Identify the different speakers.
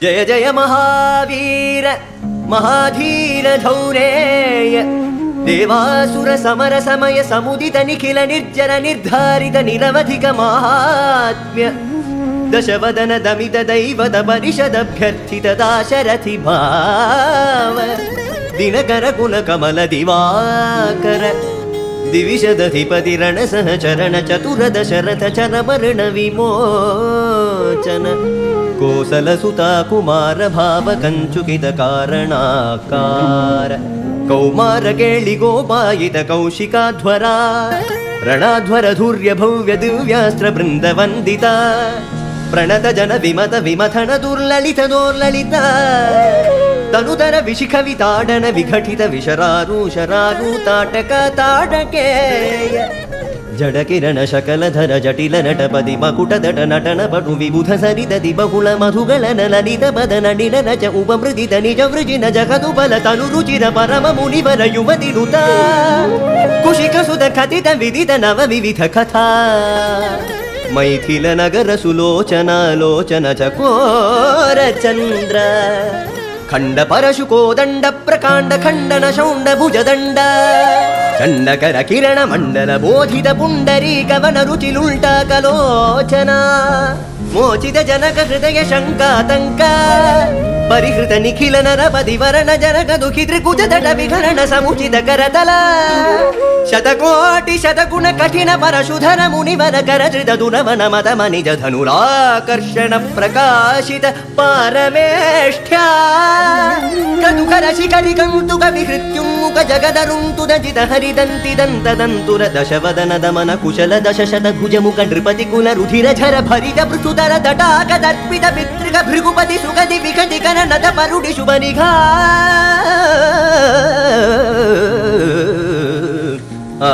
Speaker 1: जय जय महावीर महाधीर धौरेय देवासुर समर समय समुदित निखिल निर्जर निर्धारित निरवधिक महात्म्य दशवदन दमित दैवत परिषदभ्यर्थित दाशरथि भाव दिनकर कुल कमल दिवाकर दिविशदधिपति रण सहचरण चतुर दशरथ चरमरण विमोचन कोसलसुता कुमार भाव कंचुकित कारणाकार कौमार केळि गोपायित कौशिकाध्वरा ರಣಾಧ್ವರ ಧೂರ್ಯ ಭವ್ಯ ದಿವ್ಯಾಸ್ತ್ರ ಬೃಂದ ವಂದಿತ ಪ್ರಣತ ಜನ ವಿಮತ ವಿಮಥನ ದುರ್ಲಲಿತ ದೋರ್ಲಲಿತ ತನುತರ ವಿಶಿಖ ವಿತಾಡನ ವಿಘಟಿತ ವಿಶರಾರು ತಾಟಕ ತಾಟಕೇಯ ಜಡ ಕಿರಣ ಶಕಲಧರ ಜಟಿಲ ನಟಪದಿ ಮಕುಟ ದಟ ನಟನ ಪಟು ವಿಬುಧ ಸರಿದತಿ ಬಹುಳ ಮಧುಗಳನ ಲಲಿತ ಪದ ನಡಿನ ರಚ ಉಪಮೃದಿತ ನಿಜ ವೃಜಿನ ಜಗದು ಬಲ ತನು ರುಚಿರ ಪರಮ ಮುನಿವರ ಯುವತಿ ನುತ ಕುಶಿಕ ಸುಧ ಕಥಿತ ವಿದಿತ ನವ ವಿವಿಧ ಕಥಾ ಮೈಥಿಲ ನಗರ ಸುಲೋಚನ ಲೋಚನ ಚಕೋರ ಚಂದ್ರ ಖಂಡ ಪರಶು ಕೋದಂಡ ಪ್ರಕಾಂಡ ಖಂಡನ ಶೌಂಡ ಭುಜದಂಡ ಚಂಡಕರ ಕಿರಣ ಮಂಡಲ ಬೋಧಿತ ಪುಂಡರೀಕವನ ರುಚಿಲುಲ್ಟ ಕಲೋಚನ ಮೋಚಿತ ಜನಕ ಹೃದಯ ಶಂಕಾತಂಕ ಪರಿಹೃತ ನಿಖಿಲ ನರಪದಿ ವರಣ ಜನಕ ದುಃಖಿ ತ್ರಿಕುಜ ದಟ ವಿಹರಣ ಸಮುಚಿತ ಕರತಲ ಶತಕೋಟಿ ಶತಗುಣ ಕಠಿಣ ಪರಶುಧರ ಮುನಿವರ ಕರಧೃತ ದುನವನ ಮದ ಮನಿಜ ಧನುರಾಕರ್ಷಣ ಪ್ರಕಾಶಿತ ಪಾರಮೇಷ್ಠ್ಯ ಕದುಕರ ಶಿಖರಿ ಕಂತುಕ ವಿಹೃತ್ಯುನ್ಮುಖ ಜಗದರುಂತುದ ಜಿತ ಹರಿದಂತಿ ದಂತದಂತುರ ದಶವದನ ದಮನ ಕುಶಲ ದಶಶತ ಭುಜಮುಖ ನೃಪತಿ ಕುಲ ರುಧಿರ ಝರ ಭರಿತ ಪೃಥುತರ ತಟಾಕ ದರ್ಪಿತ ಪಿತೃಗ ಭೃಗುಪತಿ ಸುಗದಿ ವಿಕಟಿ ಕರಣದ ಪರುಡಿ ಶುಭ ನಿಘಾ ಆ